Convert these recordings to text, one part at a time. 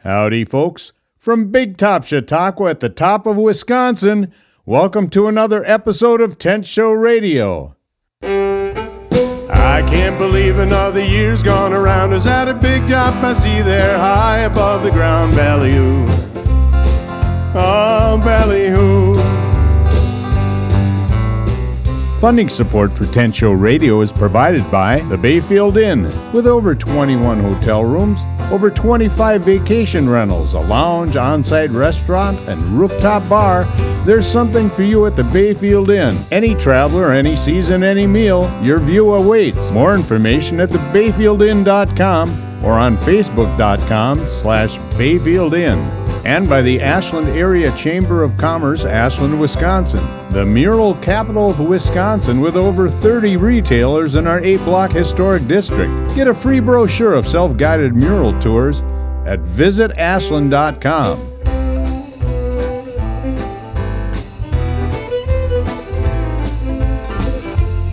Howdy, folks. From Big Top Chautauqua at the top of Wisconsin, welcome to another episode of Tent Show Radio. I can't believe another year's gone around. Is at a big top I see there high above the ground. Ballyhoo, oh ballyhoo. Funding support for Tent Show Radio is provided by the Bayfield Inn, with over 21 hotel rooms, over 25 vacation rentals, a lounge, on-site restaurant, and rooftop bar. There's something for you at the Bayfield Inn. Any traveler, any season, any meal, your view awaits. More information at thebayfieldinn.com or on facebook.com/Bayfield Inn. And by the Ashland Area Chamber of Commerce, Ashland, Wisconsin, the mural capital of Wisconsin, with over 30 retailers in our 8-block historic district. Get a free brochure of self-guided mural tours at visitashland.com.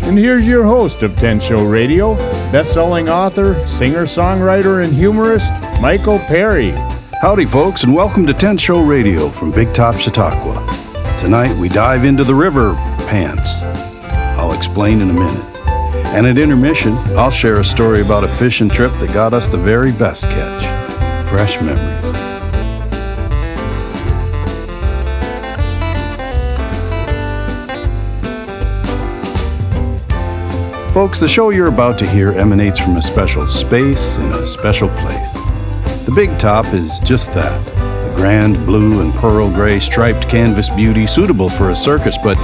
And here's your host of Tent Show Radio, best-selling author, singer-songwriter, and humorist, Michael Perry. Howdy, folks, and welcome to Tent Show Radio from Big Top Chautauqua. Tonight, we dive into the Riverpants. I'll explain in a minute. And at intermission, I'll share a story about a fishing trip that got us the very best catch. Fresh memories. Folks, the show you're about to hear emanates from a special space in a special place. The Big Top is just that, a grand blue and pearl gray striped canvas beauty suitable for a circus, but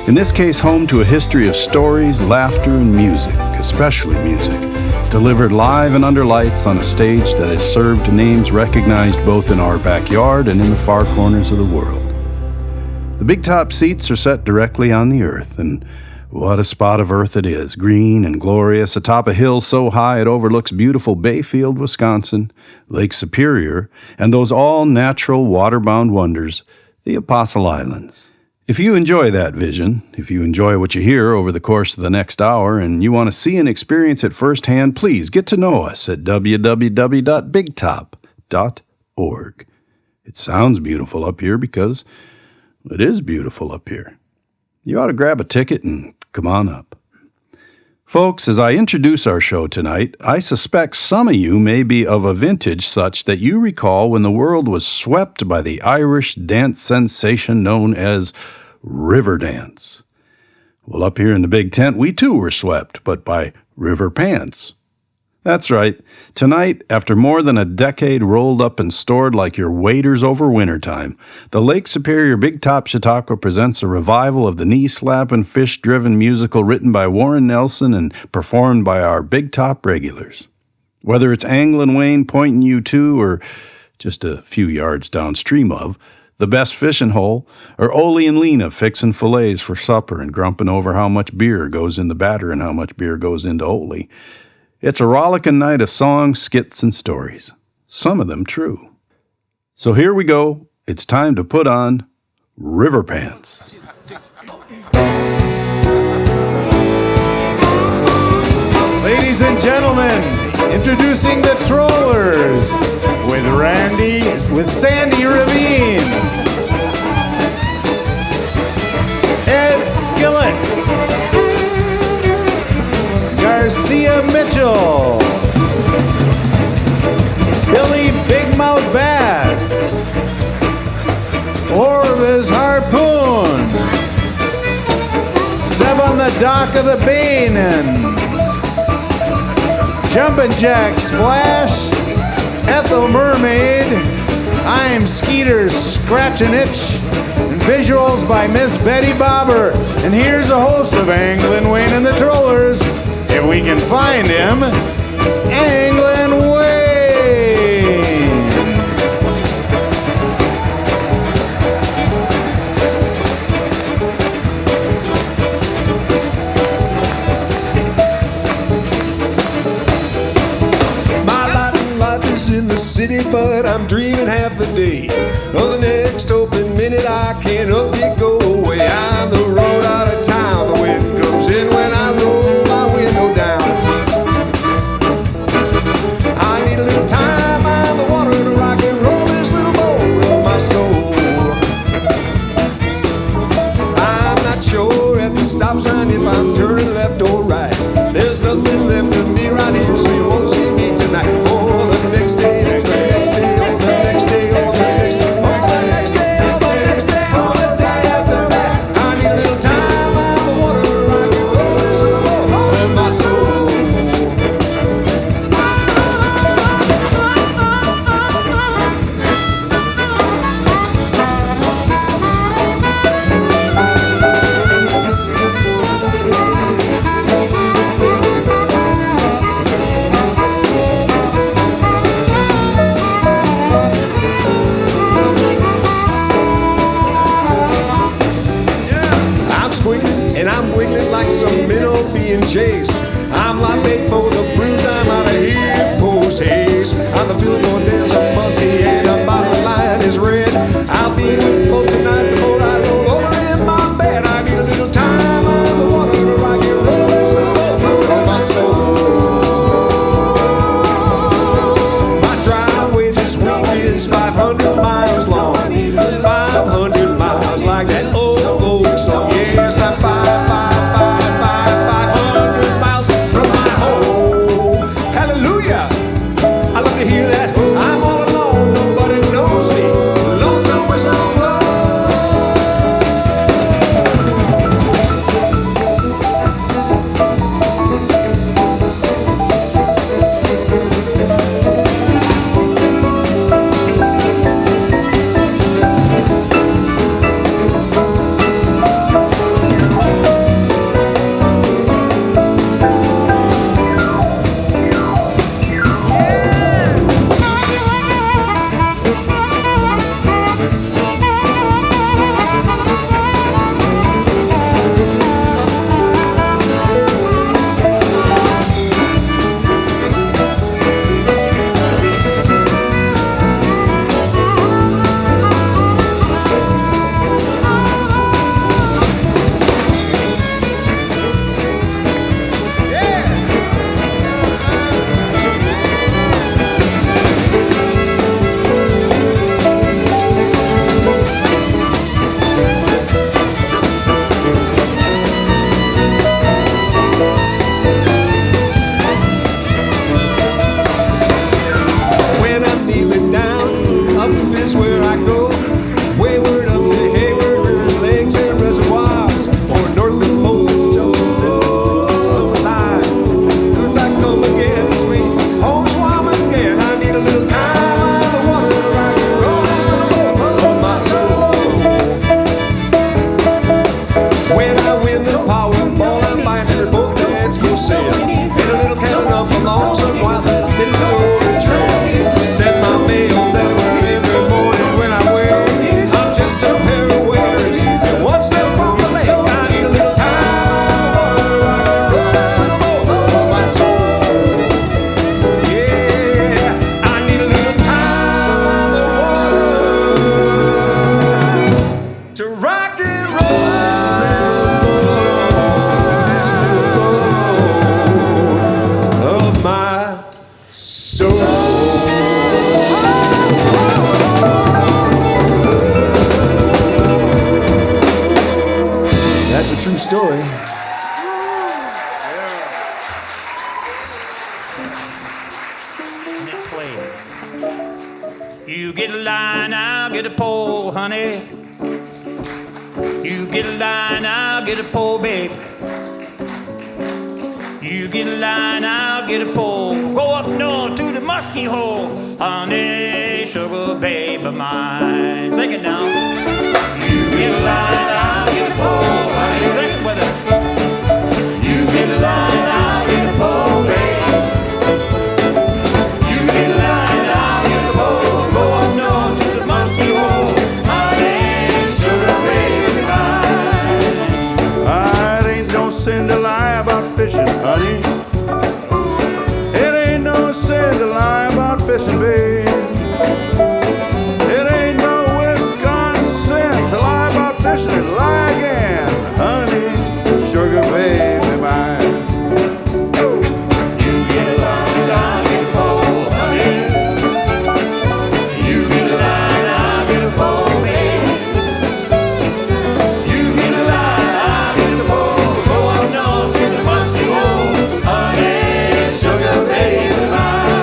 in this case home to a history of stories, laughter, and music, especially music, delivered live and under lights on a stage that has served names recognized both in our backyard and in the far corners of the world. The Big Top seats are set directly on the earth, and what a spot of earth it is, green and glorious, atop a hill so high it overlooks beautiful Bayfield, Wisconsin, Lake Superior, and those all-natural water-bound wonders, the Apostle Islands. If you enjoy that vision, if you enjoy what you hear over the course of the next hour, and you want to see and experience it firsthand, please get to know us at www.bigtop.org. It sounds beautiful up here because it is beautiful up here. You ought to grab a ticket and come on up. Folks, as I introduce our show tonight, I suspect some of you may be of a vintage such that you recall when the world was swept by the Irish dance sensation known as Riverdance. Well, up here in the Big Tent, we too were swept, but by Riverpants. That's right. Tonight, after more than a decade rolled up and stored like your waders over wintertime, the Lake Superior Big Top Chautauqua presents a revival of the knee-slappin', fish-driven musical written by Warren Nelson and performed by our Big Top regulars. Whether it's Anglin Wayne pointing you to, or just a few yards downstream of, the best fishing hole, or Ole and Lena fixing fillets for supper and grumping over how much beer goes in the batter and how much beer goes into Ole, it's a rollicking night of songs, skits, and stories. Some of them true. So here we go. It's time to put on Riverpants. Ladies and gentlemen, introducing the Trollers with Sandy Ravine, Ed Skillet, Garcia Mitchell, Billy Big Mouth Bass, Orvis Harpoon, Seb on the dock of the Behnen, Jumpin' Jack Splash, Ethel Mermaid, I'm Skeeter Scratchin' Itch, and visuals by Miss Betty Bobber. And here's a host of Anglin, Wayne, and the Trollers, if we can find him, Anglin Wayne. My lot in life is in the city, but I'm dreaming half the day. Oh, the next open minute I can't up it go away. I'm the road out of town, the wind comes in when I roll my window down. I need a little time, I'm the water in a rock and roll. 500 miles long, 500 miles like that old folk song. Yes, I'm 500 miles from my home. Hallelujah! I love to hear that. I'm all alone, nobody knows me. Lonesome whistle blow. You get a line, I'll get a pole, honey. You get a line, I'll get a pole, baby. You get a line, I'll get a pole. Go up north to the musky hole, honey, sugar baby mine. Sing it now. You get a line, I'll get a pole, honey. Sing it with us. You get a line, I'll get a pole, baby. You get a line, I'll get a pole. Go up north to the musky hole, honey, sugar baby mine. It ain't no sin to lie about fishing, honey. It ain't no sin to lie about fishing, babe. It ain't no Wisconsin to lie about fishing and lie again, honey, sugar baby mine. You get a line, I'll get a pole, honey. You get a line, I'll get a pole, baby. You get a line, I'll get a pole. Go up north to the musty hole, honey, sugar baby mine.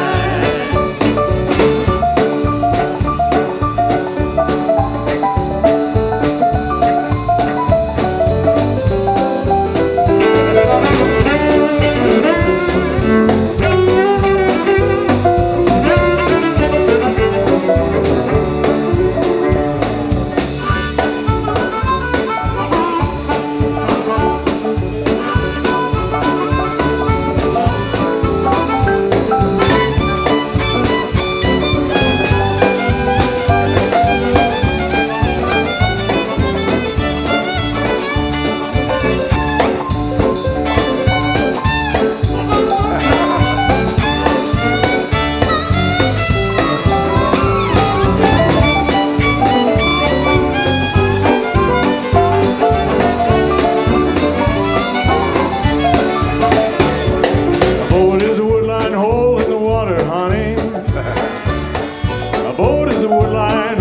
A boat is a woodline hole in the water, honey. A boat is a woodline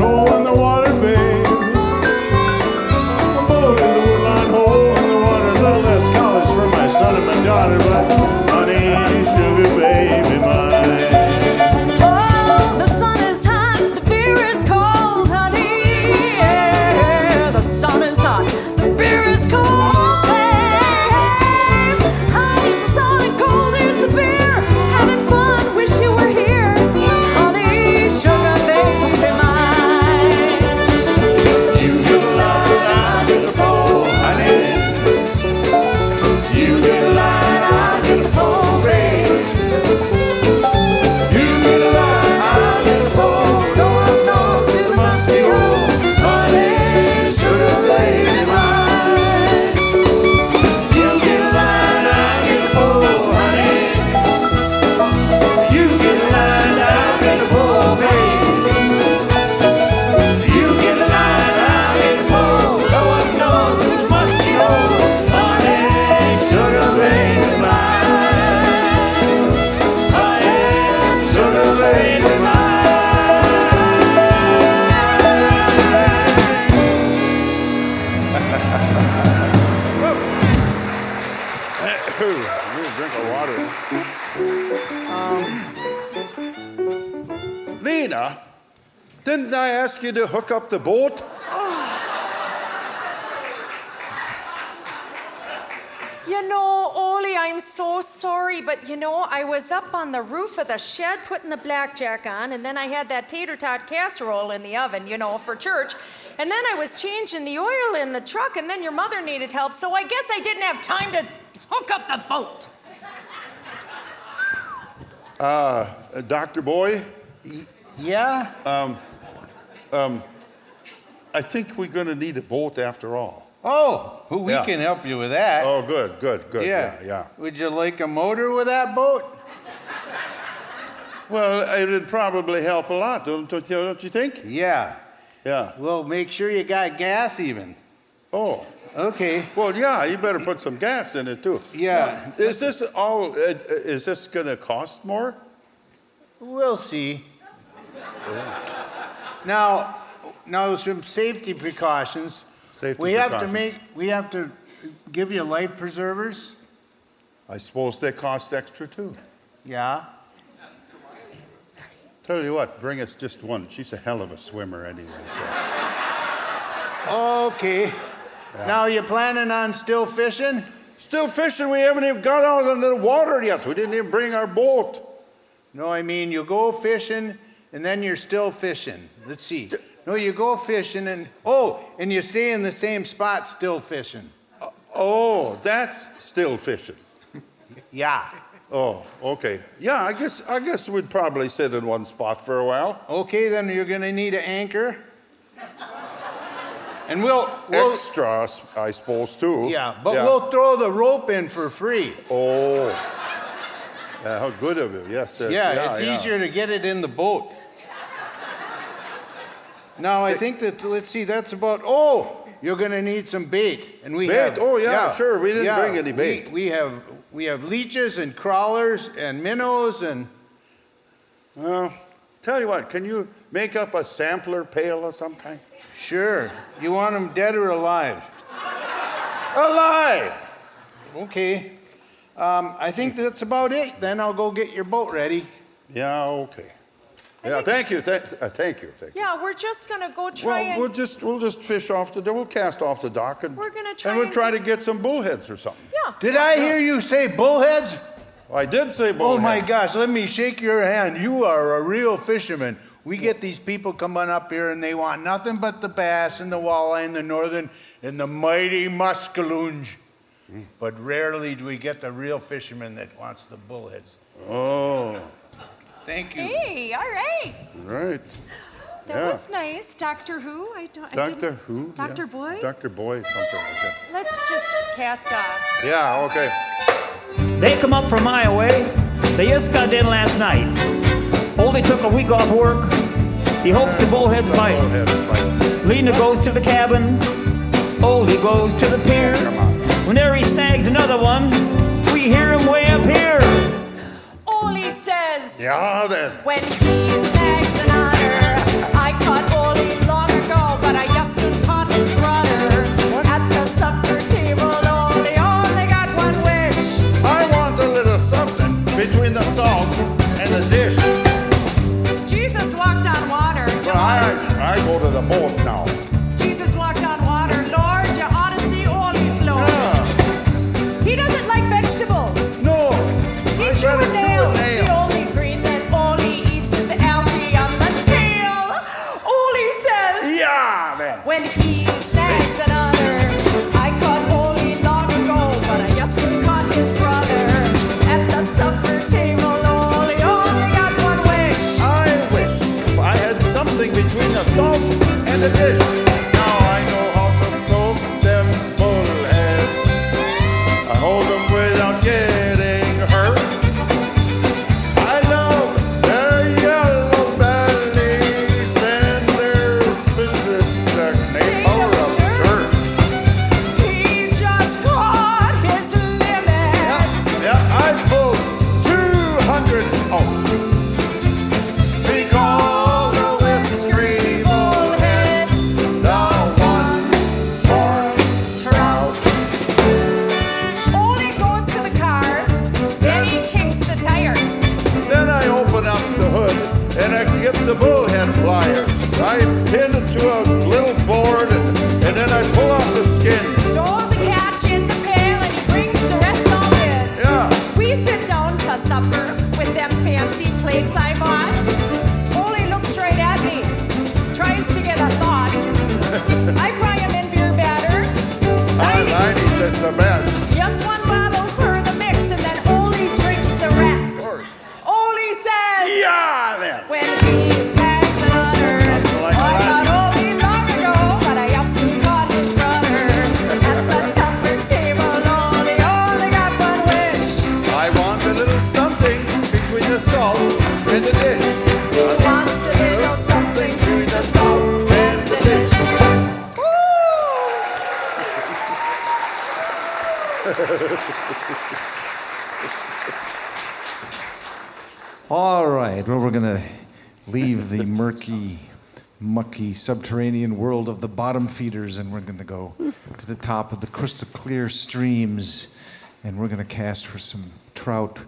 Didn't I ask you to hook up the boat? You know, Ole, I'm so sorry, but you know, I was up on the roof of the shed putting the blackjack on, and then I had that tater tot casserole in the oven, you know, for church. And then I was changing the oil in the truck, and then your mother needed help, so I guess I didn't have time to hook up the boat. Dr. Boy? Yeah? I think we're going to need a boat after all. Oh, we Yeah. can help you with that. Oh, good. Yeah. Would you like a motor with that boat? Well, it'd probably help a lot, don't you think? Yeah. Yeah. Well, make sure you got gas even. Oh. Okay. Well, yeah, you better put some gas in it, too. Yeah. Is this going to cost more? We'll see. Now, some safety precautions. We have to give you life preservers. I suppose they cost extra, too. Yeah. Tell you what, bring us just one. She's a hell of a swimmer anyway, so. Okay. Yeah. Now, you planning on still fishing? Still fishing? We haven't even got out into the water yet. We didn't even bring our boat. No, I mean, you go fishing, and then you're still fishing. Let's see. No, you go fishing, and you stay in the same spot still fishing. Oh, that's still fishing. Yeah. Oh, okay. Yeah, I guess we'd probably sit in one spot for a while. Okay, then you're going to need an anchor. And we'll Extra, I suppose, too. Yeah, but we'll throw the rope in for free. Oh. Yeah, how good of you. Yes. It's easier to get it in the boat. Now, I think that, let's see, that's about, you're going to need some bait. And we Bait? have, Sure. We didn't bring any bait. We have leeches and crawlers and minnows and... Well, tell you what, can you make up a sampler pail or something? Sure. You want them dead or alive? Alive! Okay. I think that's about it. Then I'll go get your boat ready. Yeah, okay. Yeah, thank you. Thank you. Yeah, we're just gonna go try We'll just fish off the dock. We'll cast off the dock and we're gonna try and we'll and try to get some bullheads or something. Yeah. Did I hear you say bullheads? I did say bullheads. Oh my gosh, let me shake your hand. You are a real fisherman. We get these people coming up here and they want nothing but the bass and the walleye and the northern and the mighty muskaloonge. But rarely do we get the real fisherman that wants the bullheads. Oh. Thank you. Hey, all right. Right. That was nice. Doctor Who? Doctor Who? Dr. Yeah. Boy? Dr. Boy, something like that. Let's just cast off. Yeah, okay. They come up from my way. They just got in last night. Ole took a week off work. He hopes the bullheads bite. Lena goes to the cabin. Ole goes to the pier. Whenever he snags another one, we hear him way up here. Ole says, Yeah, then. when he snags an otter, I caught Ole long ago, but I just soon caught his brother. At the supper table, Ole only got one wish. I want a little something between the salt and the dish. Jesus walked on water. Well, I go to the boat now. Jesus walked on water. Lord, you ought to see Ole float. Yeah. He doesn't like vegetables. No. He I'd chew rather a nail. chew a nail. The only green that Ole eats is the algae on the tail. Ole says, Yeah, then. when he snags another, I caught Ole long ago, but I just caught his brother. At the supper table, Ole only got one wish. I wish if I had something between the salt and the dish. Now I know how to cook them bullheads. I hold them without getting hurt. I love their yellow bellies and their fishes that made out of dirt. He just caught his limit. Yeah, I pulled 200 out. Because the whiskery bullhead I pin it to a little board, and then I pull off the skin. Throw the catch in the pail and he brings the rest all in. Yeah. We sit down to supper with them fancy plates I bought. Ole looks right at me, tries to get a thought. I fry him in beer batter. Anich says the best. Just one bottle per the mix, and then Ole drinks the rest. Of course. Ole says, Yeah, then. when he snags another, like I that. got Ole long ago, but I also got his brother. At the supper table, Ole only got one wish. I want a little something between the salt and the dish. Wants a little something between the salt and the dish. Woo! All right, well, we're going to leave the murky, mucky, subterranean world of the bottom feeders, and we're going to go to the top of the crystal clear streams, and we're going to cast for some trout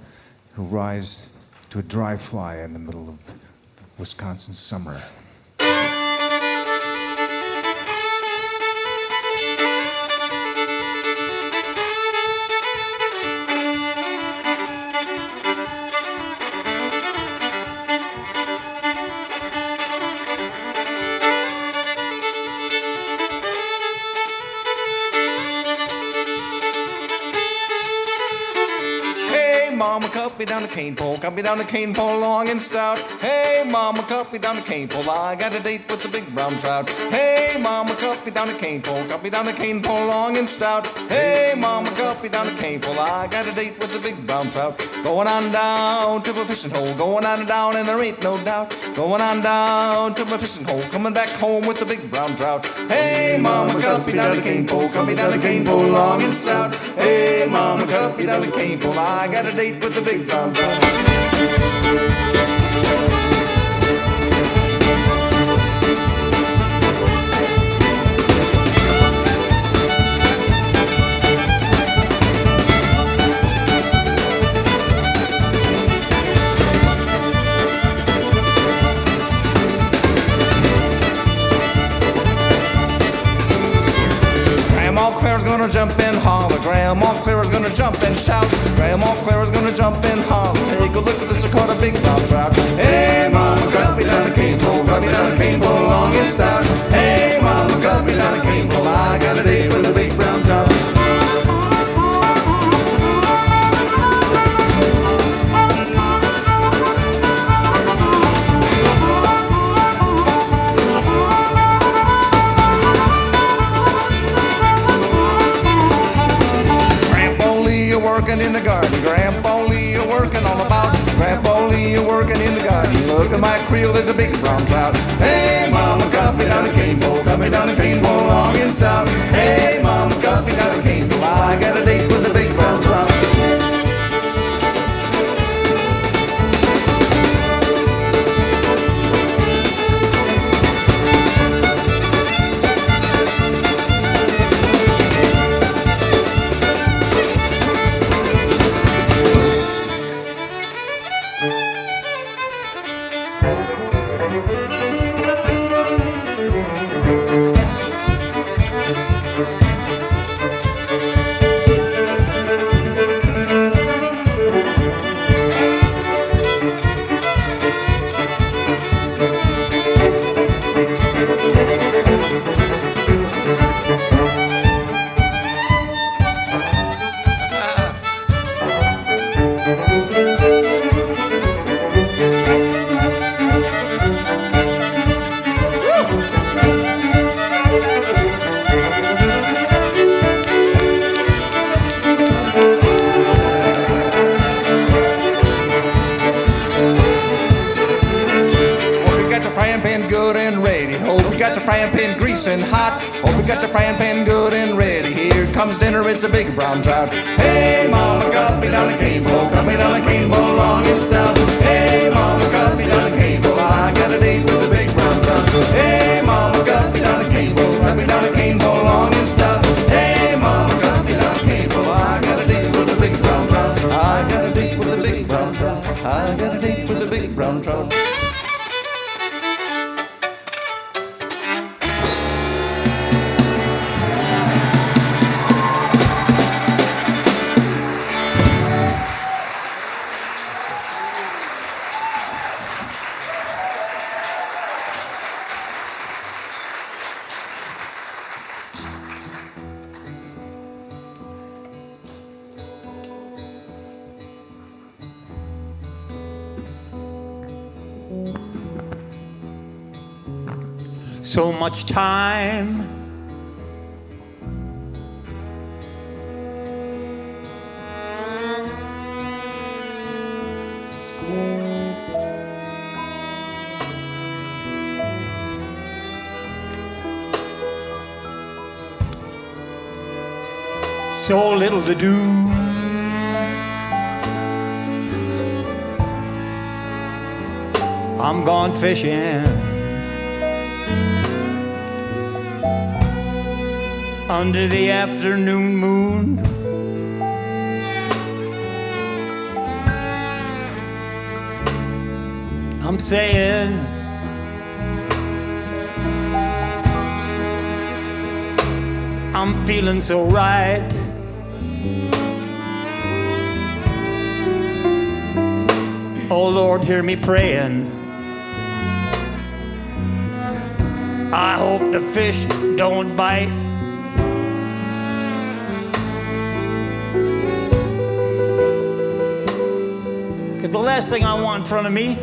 who rise to a dry fly in the middle of Wisconsin summer. Mama, cut me down the cane pole, cut me down the cane pole long and stout. Hey, Mama, cut me down the cane pole, I got a date with the big brown trout. Hey, Mama, cut me down the cane pole, cut me down the cane pole long and stout. Hey, Mama, cut me down the cane pole, I got a date with the big brown trout. Going on down to a fishing hole, going on down and there ain't no doubt. Going on down to my fishing hole, coming back home with the big brown trout. Hey, Mama, cut me down the cane pole, cut me down the cane pole long and stout. Hey, Mama, cut me down the cane pole, I got a date with the big brown trout. Grandma Claire's gonna jump and holler. Grandma Claire's gonna jump and shout. Grandma Claire's gonna jump and holler. Take a look at this, I caught a big brown trout. Hey, Mama, cut me down the cane pole, cut me down the cane pole long and stout. Hey, Mama, cut me down the cane pole, I got a date with a big brown trout. Working in the garden, Grandpa Lee, you're working all about. Grandpa Lee, you're working in the garden. Look at my creel, there's a big brown trout. Hey, Mama, cut me down the cane pole, cut me down the cane pole long and stout. Hey, Mama, cut me down the cane pole, I got a date with the big brown trout. And hot. Hope we got your frying pan good and ready. Here comes dinner, it's a big brown trout. Hey, Mama, cut me down the cane pole, cut me down the cane pole long and stout. Hey, Mama, cut me down the cane pole, I got a date with a big brown trout. Hey, Mama, cut me down the cane pole, cut me down the cane pole long and stout. Hey, Mama, cut me down the cane pole, I got a date with a big brown trout. I got a date with a big brown trout. I got a date with a big brown trout. so much time. So little to do. I'm gone fishing under the afternoon moon. I'm saying I'm feeling so right. Oh Lord, hear me praying. I hope the fish don't bite. Cause the last thing I want in front of me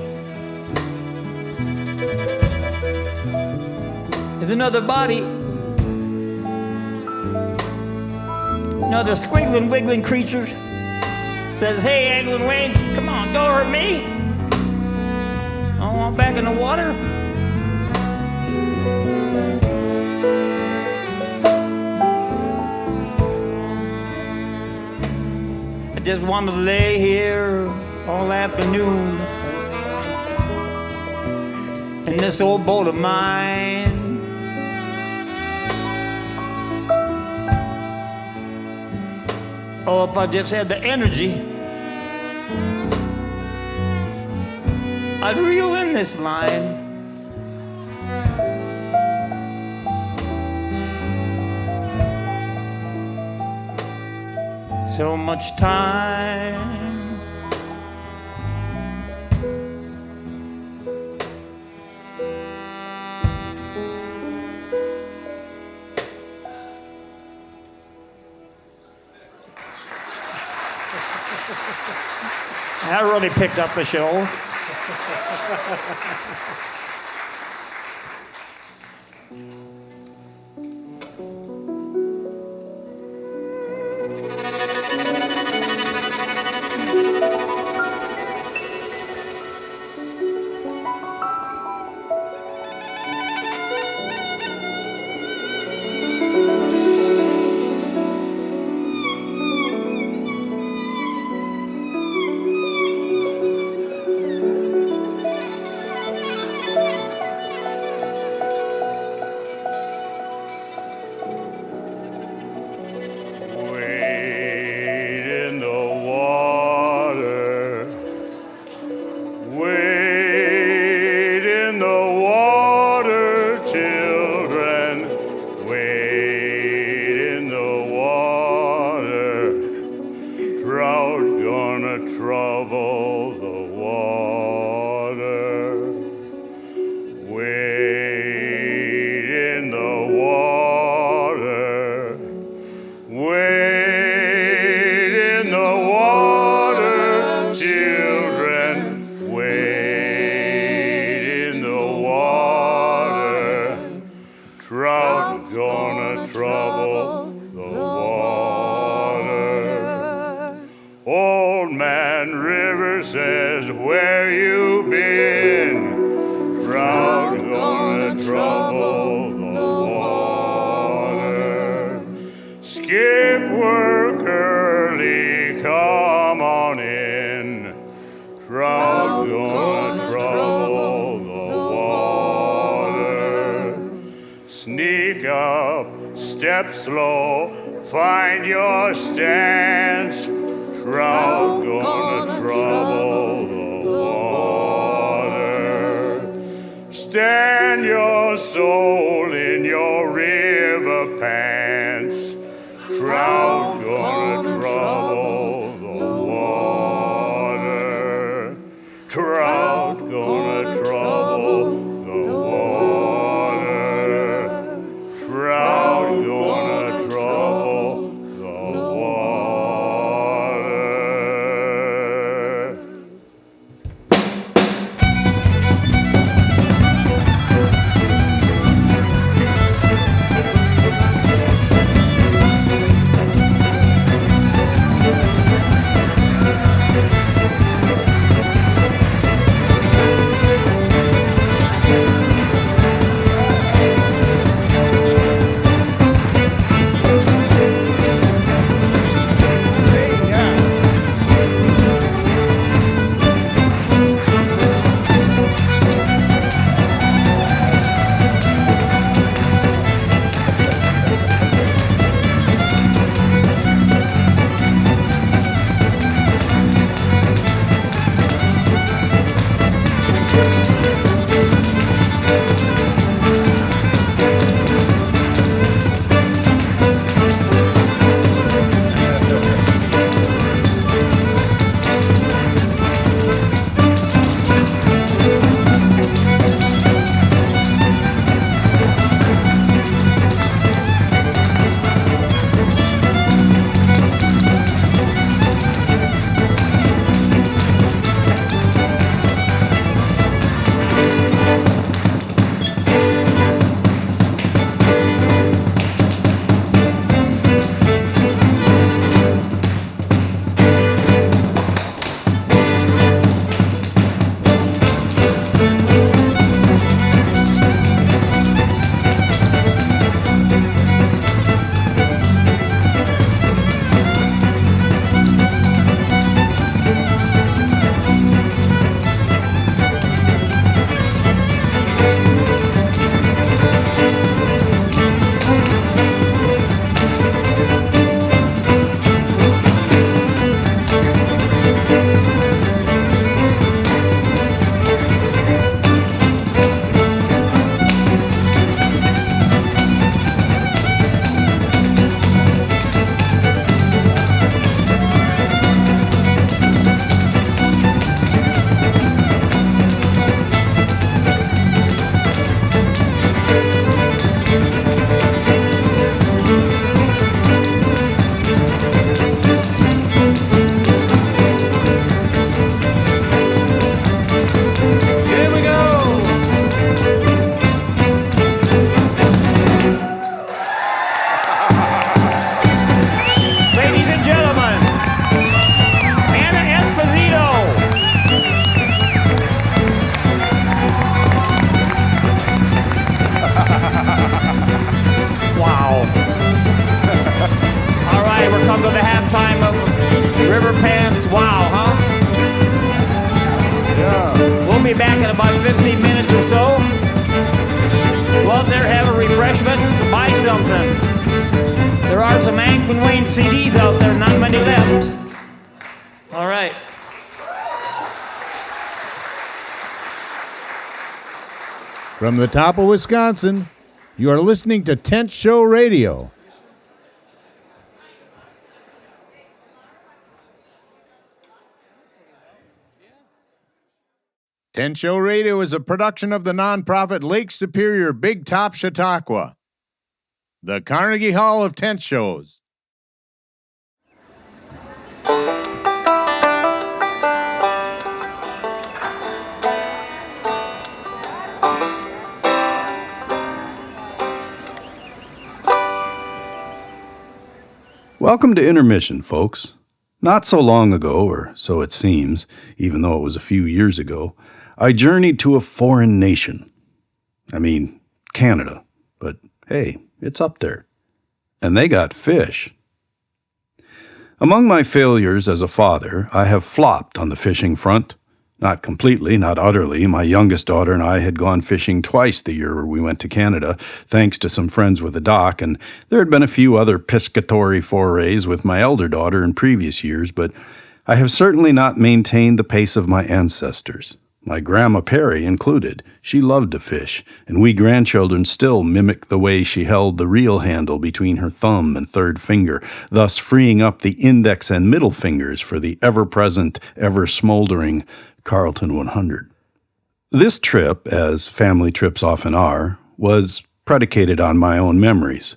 is another body. Another squiggling, wiggling creature says, hey, Anglin Wayne, come on, don't hurt me. I want back in the water. I just want to lay here all afternoon in this old boat of mine. Oh, if I just had the energy, I'd reel in this line. So much time. I really picked up the show. Step slow, find your stance. Trout gonna trouble the water. Stand your soul in your river pants. Trout gonna trouble the water. Trout gonna trouble the water. Trout gonna trouble the water. Wow. All right, we're coming to the halftime of Riverpants. Wow, huh? Yeah. We'll be back in about 15 minutes or so. Go out there, have a refreshment, buy something. There are some Anglin Wayne CDs out there, not many left. All right. From the top of Wisconsin, you are listening to Tent Show Radio. Tent Show Radio is a production of the nonprofit Lake Superior Big Top Chautauqua, the Carnegie Hall of Tent Shows. Welcome to Intermission, folks. Not so long ago, or so it seems, even though it was a few years ago, I journeyed to a foreign nation. I mean, Canada, but hey, it's up there. And they got fish. Among my failures as a father, I have flopped on the fishing front. Not completely, not utterly. My youngest daughter and I had gone fishing twice the year we went to Canada, thanks to some friends with a dock, and there had been a few other piscatory forays with my elder daughter in previous years, but I have certainly not maintained the pace of my ancestors. My Grandma Perry included. She loved to fish, and we grandchildren still mimic the way she held the reel handle between her thumb and third finger, thus freeing up the index and middle fingers for the ever-present, ever-smoldering Carlton 100. This trip, as family trips often are, was predicated on my own memories.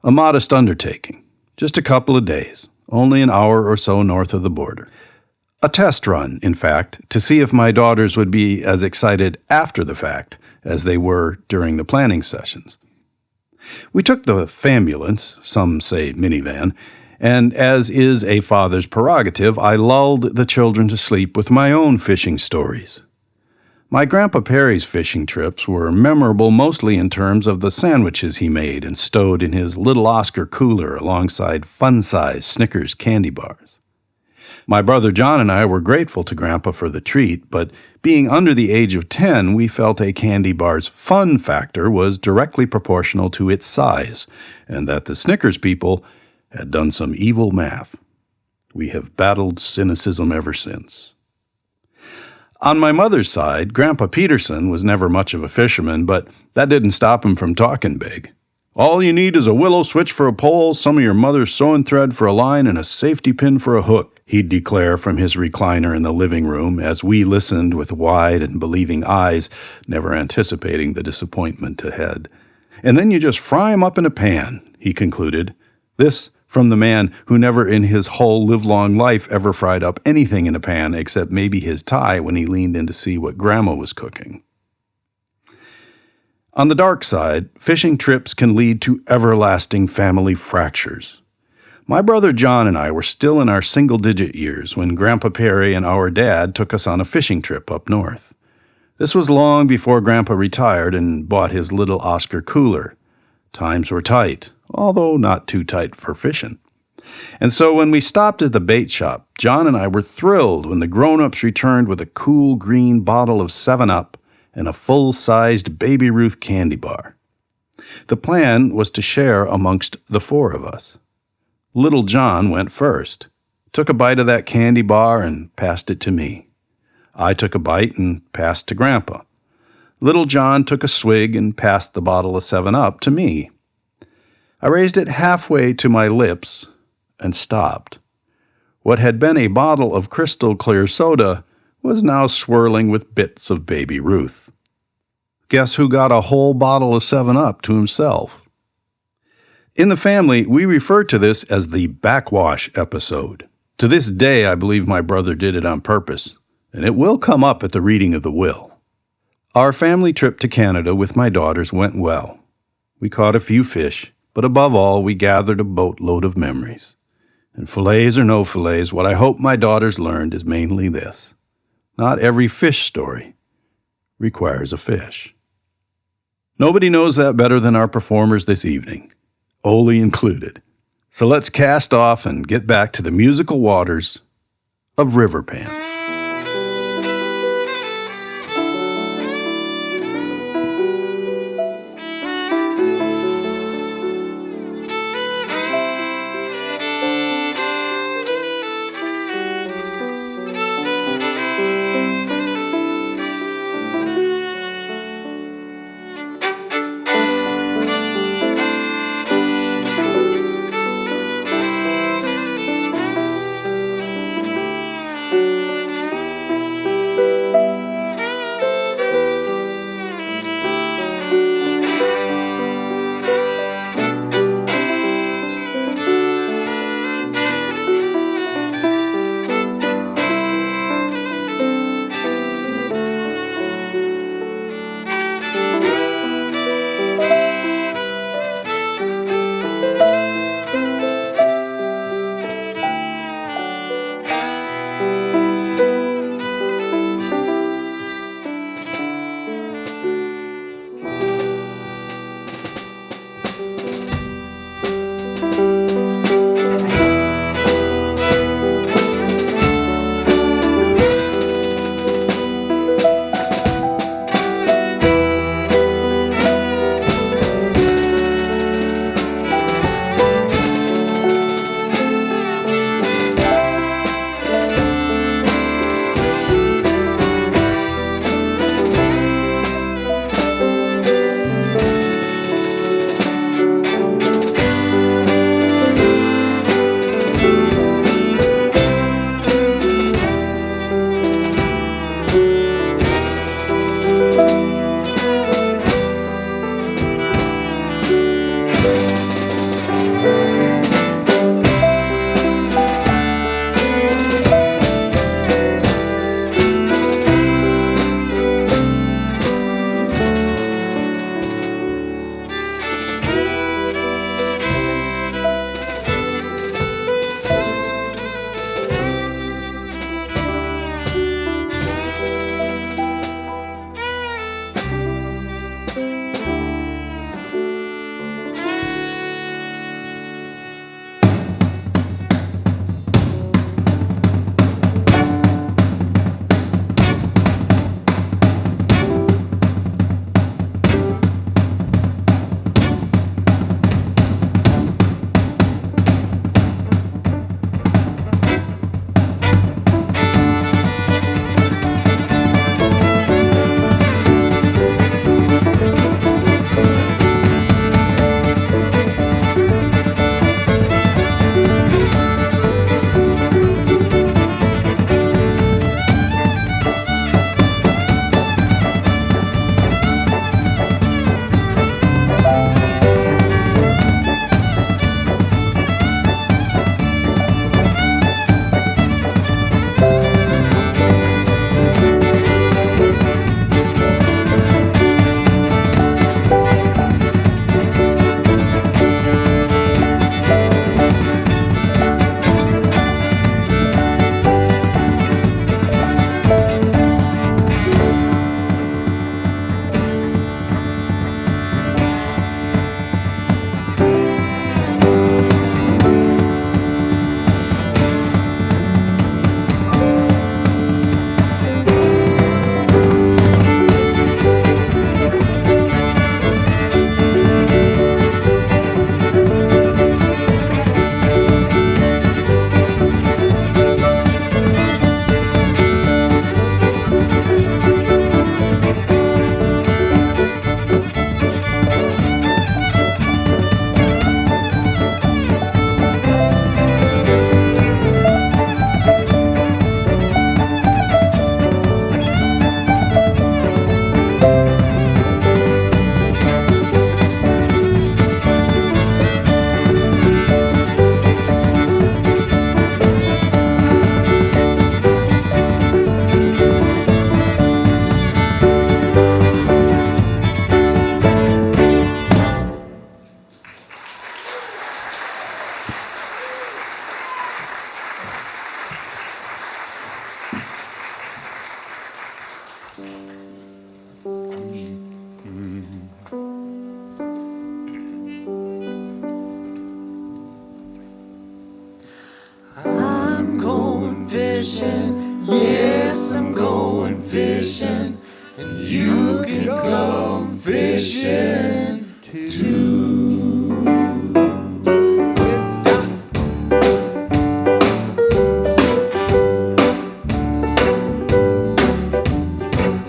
A modest undertaking, just a couple of days, only an hour or so north of the border. A test run, in fact, to see if my daughters would be as excited after the fact as they were during the planning sessions. We took the fambulance, some say minivan, and as is a father's prerogative, I lulled the children to sleep with my own fishing stories. My Grandpa Perry's fishing trips were memorable mostly in terms of the sandwiches he made and stowed in his little Oscar cooler alongside fun-sized Snickers candy bars. My brother John and I were grateful to Grandpa for the treat, but being under the age of 10, we felt a candy bar's fun factor was directly proportional to its size, and that the Snickers people had done some evil math. We have battled cynicism ever since. On my mother's side, Grandpa Peterson was never much of a fisherman, but that didn't stop him from talking big. All you need is a willow switch for a pole, some of your mother's sewing thread for a line, and a safety pin for a hook, he'd declare from his recliner in the living room as we listened with wide and believing eyes, never anticipating the disappointment ahead. And then you just fry 'em up in a pan, he concluded. This from the man who never in his whole livelong life ever fried up anything in a pan except maybe his tie when he leaned in to see what Grandma was cooking. On the dark side, fishing trips can lead to everlasting family fractures. My brother John and I were still in our single-digit years when Grandpa Perry and our dad took us on a fishing trip up north. This was long before Grandpa retired and bought his little Oscar cooler. Times were tight, although not too tight for fishing. And so when we stopped at the bait shop, John and I were thrilled when the grown-ups returned with a cool green bottle of 7-Up and a full-sized Baby Ruth candy bar. The plan was to share amongst the four of us. Little John went first, took a bite of that candy bar and passed it to me. I took a bite and passed to Grandpa. Little John took a swig and passed the bottle of 7-Up to me. I raised it halfway to my lips and stopped. What had been a bottle of crystal clear soda was now swirling with bits of Baby Ruth. Guess who got a whole bottle of 7-Up to himself? In the family, we refer to this as the backwash episode. To this day, I believe my brother did it on purpose, and it will come up at the reading of the will. Our family trip to Canada with my daughters went well. We caught a few fish, but above all, we gathered a boatload of memories. And fillets or no fillets, what I hope my daughters learned is mainly this. Not every fish story requires a fish. Nobody knows that better than our performers this evening, Ole included. So let's cast off and get back to the musical waters of Riverpants. fishing. Yes, I'm going fishing. And you can come fishing too.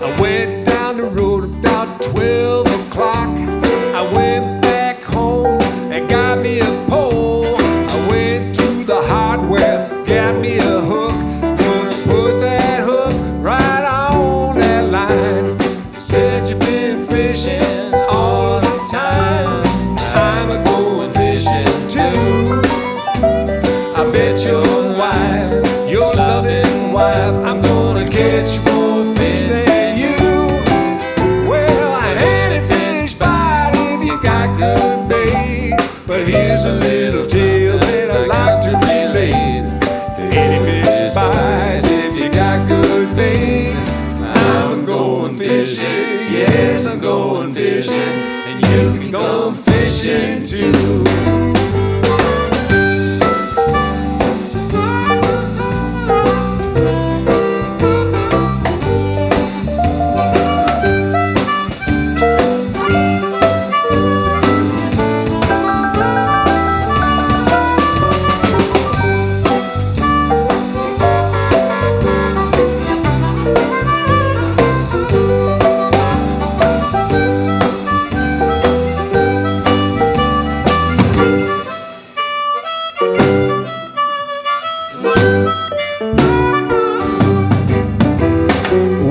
I went down the road about 12 o'clock. I went back home and got me a pole. I went to the hardware, got me a hook. Gonna put that hook right on that line. Said you've been fishing all of the time. I'm a going fishing too. I bet your wife, your loving wife, I'm gonna catch more fish than you. Well, any fish bite if you got good bait. But here's a little tale that I like to relate. Any fish bites if you got good bait. I'm going fishing, yes, I'm going fishing, and you can go fishing too.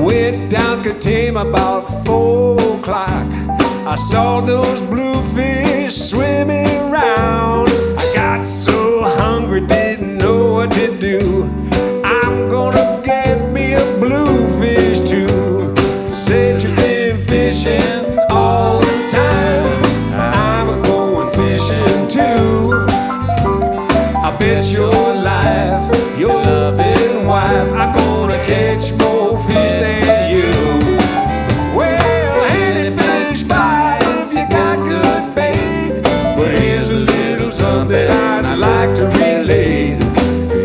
Went down Katama about 4 o'clock. I saw those bluefish swimming around. I got so hungry, didn't know what to do. I'm gonna get me a bluefish too. Said you've been fishing all the time. I'm going fishing too. I bet your life, your loving wife, I'm gonna catch more fish than you. Well, any fish bite if you got good bait. But here's a little something I'd like to relate.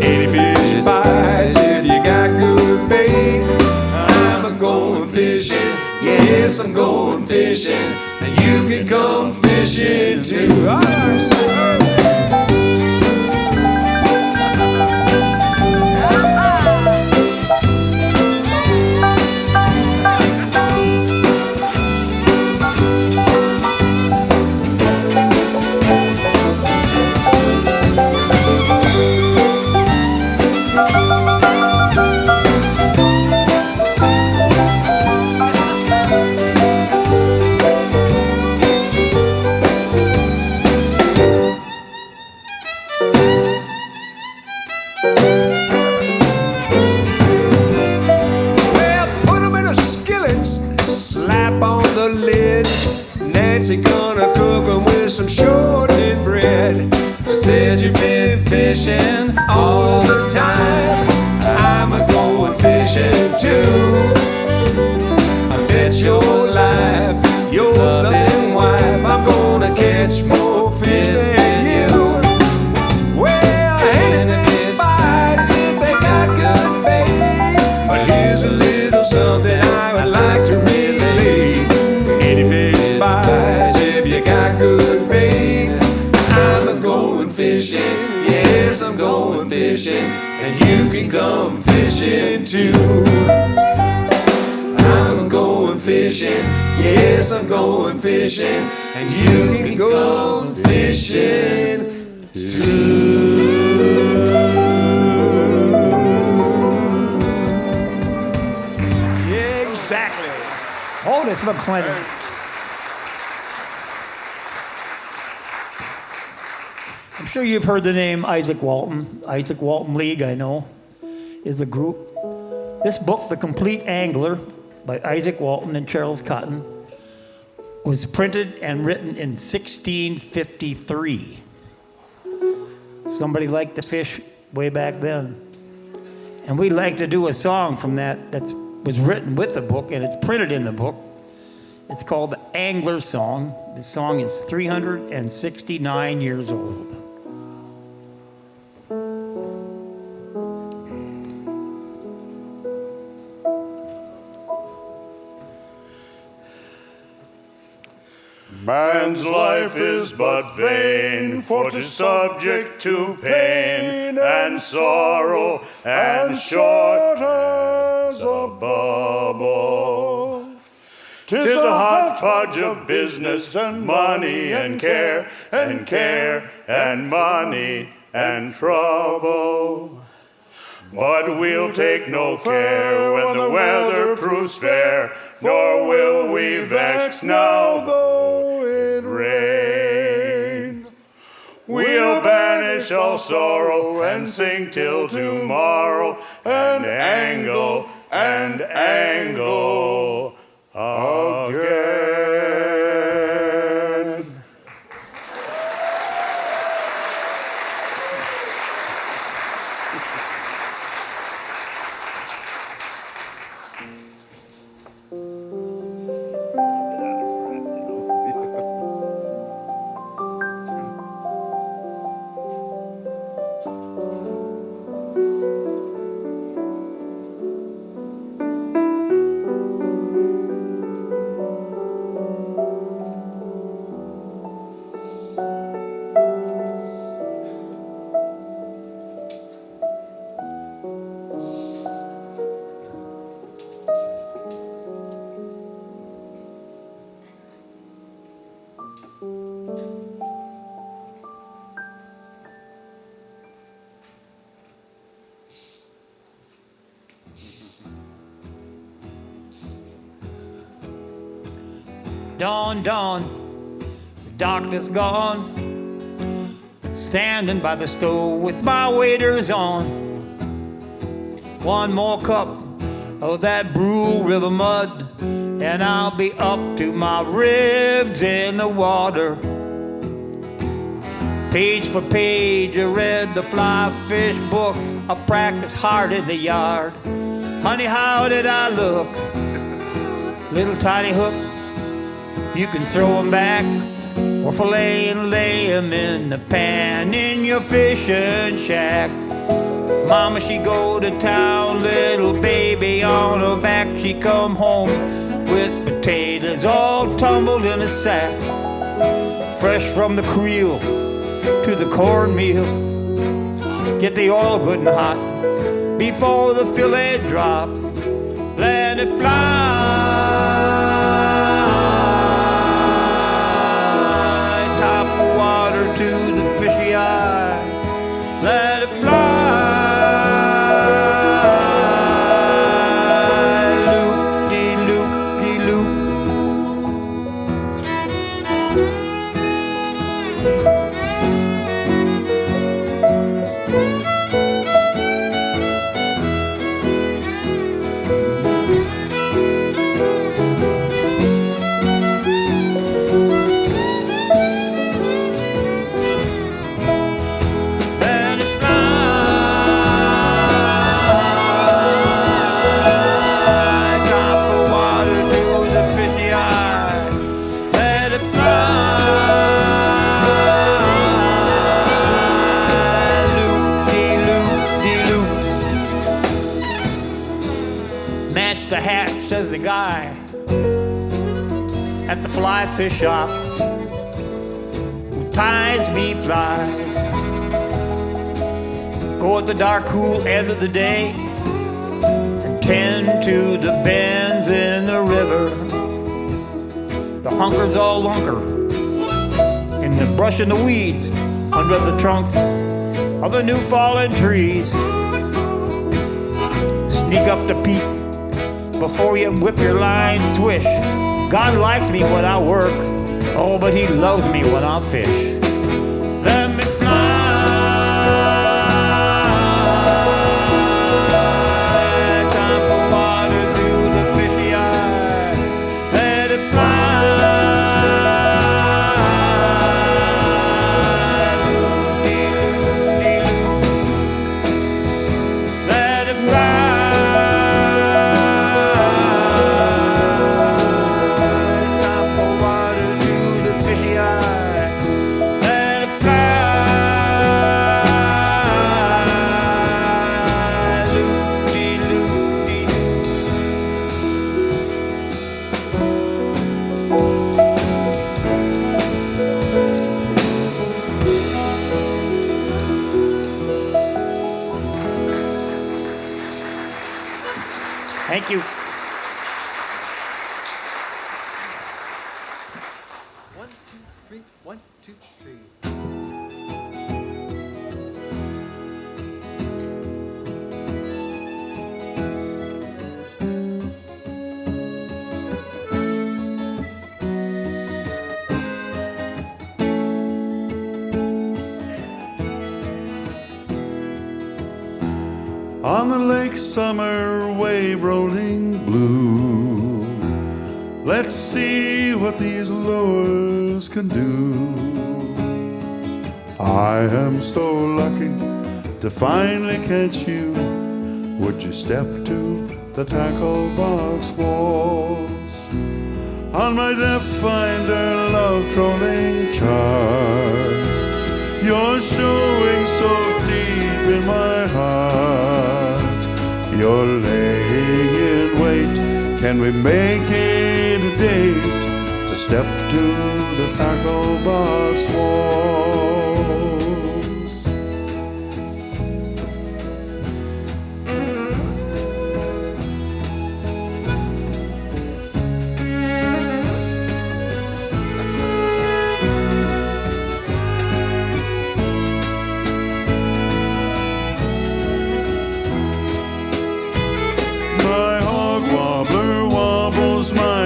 Any fish bites if you got good bait. I'm a going fishing, yes, I'm going fishing, and you can come fishing too. All right, Nancy gonna cook 'em with some shortened bread. Said you've been fishing all the time. I'm a going fishing too. I bet your life, your loving wife, I'm gonna catch more fish than you. Well, any fish bites if they got good bait. But here's a little something I would like to relate. Any fish bites if you got good bait. I'm a going fishing, yes, I'm going fishing, and you can come fishing too. I'm going fishing, yes, I'm going fishing, and you can go fishing too. Yeah, exactly. Otis McLennon. I'm sure you've heard the name Isaac Walton. Isaac Walton League, I know, is a group. This book, The Complete Angler, by Isaac Walton and Charles Cotton, was printed and written in 1653. Somebody liked to fish way back then. And we'd like to do a song from that was written with the book, and it's printed in the book. It's called the Angler Song. The song is 369 years old. man's life is but vain, for 'tis subject to pain and sorrow and short as a bubble. 'Tis a hodgepodge of business and money and care and money and trouble. But we'll take no care when the weather proves fair, nor will we vex now though it rain. We'll banish all sorrow and sing till tomorrow and angle again. Dawn, dawn, the darkness gone. Standing by the stove with my waders on. One more cup of that Blue River mud, and I'll be up to my ribs in the water. Page for page, I read the fly fish book. I practiced hard in the yard. Honey, how did I look? Little tiny hook. You can throw 'em back or fillet and lay 'em in the pan in your fishing shack. Mama, she go to town, little baby on her back. She come home with potatoes all tumbled in a sack. Fresh from the creel to the cornmeal. Get the oil good and hot before the fillet drop. Let it fly. To the fishy eye, let it fly. Loop-de-loop-de-loop. The hatch, says the guy at the fly fish shop who ties me flies. Go at the dark, cool end of the day and tend to the bends in the river. The hunker's all lunker in the brush and the weeds under the trunks of the new fallen trees. Sneak up to peep before you whip your line swish. God likes me when I work, oh, but he loves me when I fish. Let me fly. Time for water through the fishy eye. Let it fly. Let it fly. Thank you. One, two, three. 1, 2, 3. On the lake, summer wave rolling blue. Let's see what these lures can do. I am so lucky to finally catch you. Would you step to the tackle box walls? On my depth finder love trolling chart, you're showing so deep in my heart. You're laying in wait. Can we make it a date to step to the tackle box walls?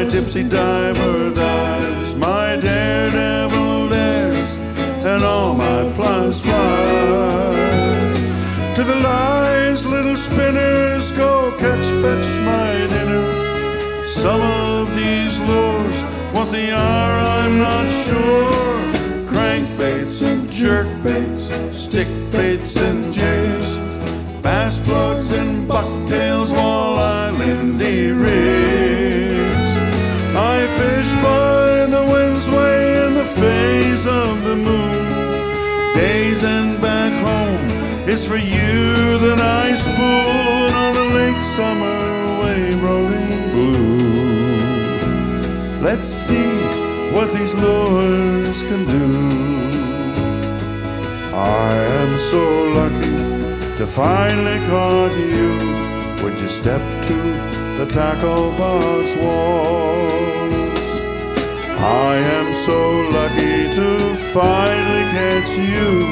Gypsy diver dives, my daredevil dares, and all my flies fly. To the lies, little spinners, go catch, fetch my dinner. Some of these lures want the hour, I'm not sure. Crankbaits and jerkbaits, stick baits and jigs, bass plugs and bucktails, walleye, lindy rigs. I fish by the wind's way in the phase of the moon. Days and back home, it's for you that I spoon on the lake summer wave rolling blue. Let's see what these lures can do. I am so lucky to finally caught you. Would you step to the tackle box walls? I am so lucky to finally catch you.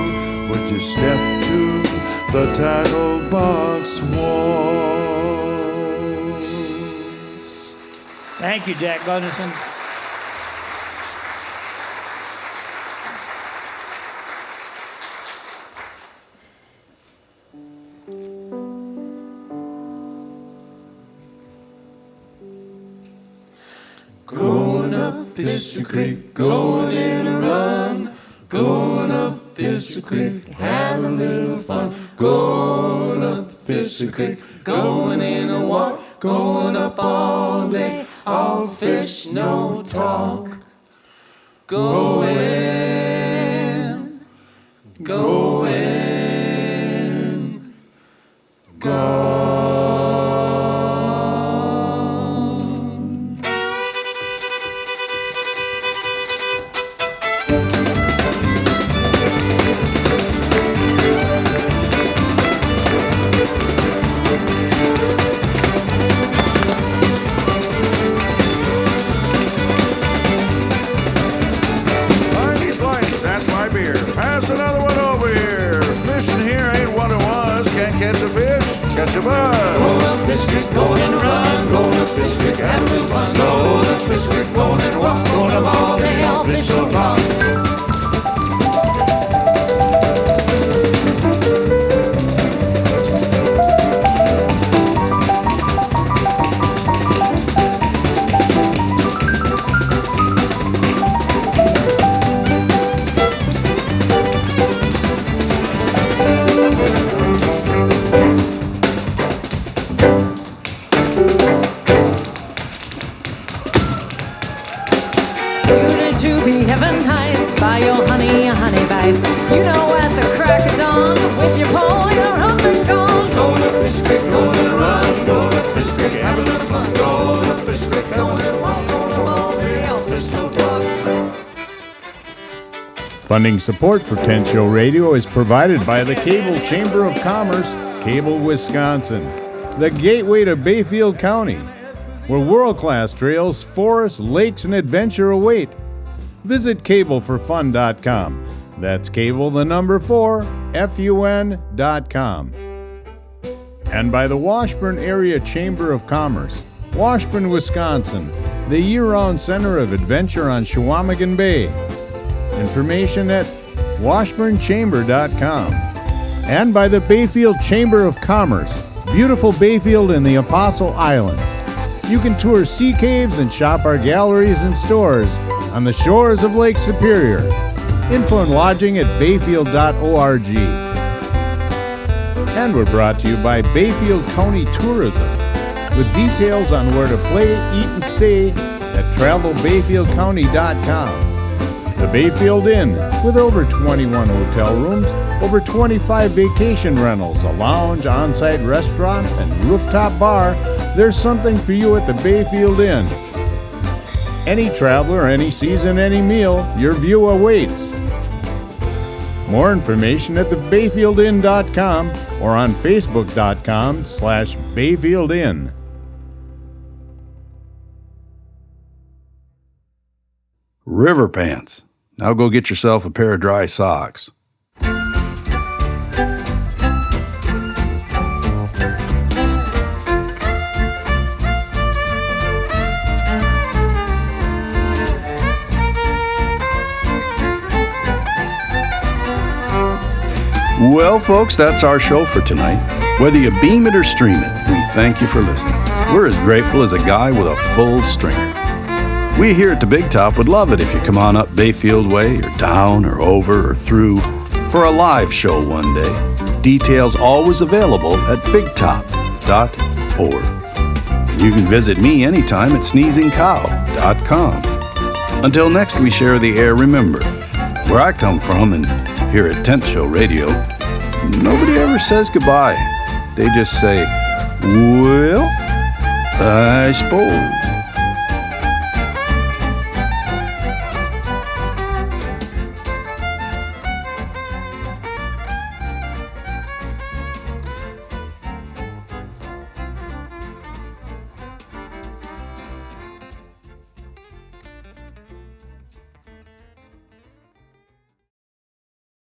Would you step to the tackle box walls? Thank you, Jack Gunderson. Going up Fisher Creek, going in a run. Going up Fisher Creek, having a little fun. Going up Fisher Creek, going in a walk. Going up all day, all fish, no talk. Going, going, going. Catch a bug. Going up Fish Creek, going and run. Going up Fish Creek, have a little fun. Going up Fish Creek, going and walk. Going up all day, all fish no talk. You know at the crack of dawn, with your pole, you're up and gone. Going up Fish Creek, going and run. Going up Fish Creek, have a little fun. Going up Fish Creek, going and walk. Going up all day, all fish no talk. Funding support for 10 Show Radio is provided by the Cable Chamber of Commerce, Cable, Wisconsin. the gateway to Bayfield County, where world-class trails, forests, lakes, and adventure await. Visit cableforfun.com. That's cable the number 4, FUN.com. And by the Washburn Area Chamber of Commerce, Washburn, Wisconsin, the year-round center of adventure on Chequamegon Bay. Information at washburnchamber.com. And by the Bayfield Chamber of Commerce, beautiful Bayfield and the Apostle Islands. You can tour sea caves and shop our galleries and stores on the shores of Lake Superior. Info and lodging at bayfield.org. And we're brought to you by Bayfield County Tourism, with details on where to play, eat, and stay at travelbayfieldcounty.com. The Bayfield Inn, with over 21 hotel rooms, over 25 vacation rentals, a lounge, on-site restaurant, and rooftop bar. There's something for you at the Bayfield Inn. Any traveler, any season, any meal, your view awaits. More information at thebayfieldinn.com or on facebook.com/bayfieldinn. Riverpants. Now go get yourself a pair of dry socks. Well, folks, that's our show for tonight. Whether you beam it or stream it, we thank you for listening. We're as grateful as a guy with a full stringer. We here at the Big Top would love it if you come on up Bayfield Way or down or over or through for a live show one day. Details always available at bigtop.org. You can visit me anytime at sneezingcow.com. Until next we share the air, remember, where I come from and here at 10th Show Radio, nobody ever says goodbye. They just say, well, I suppose.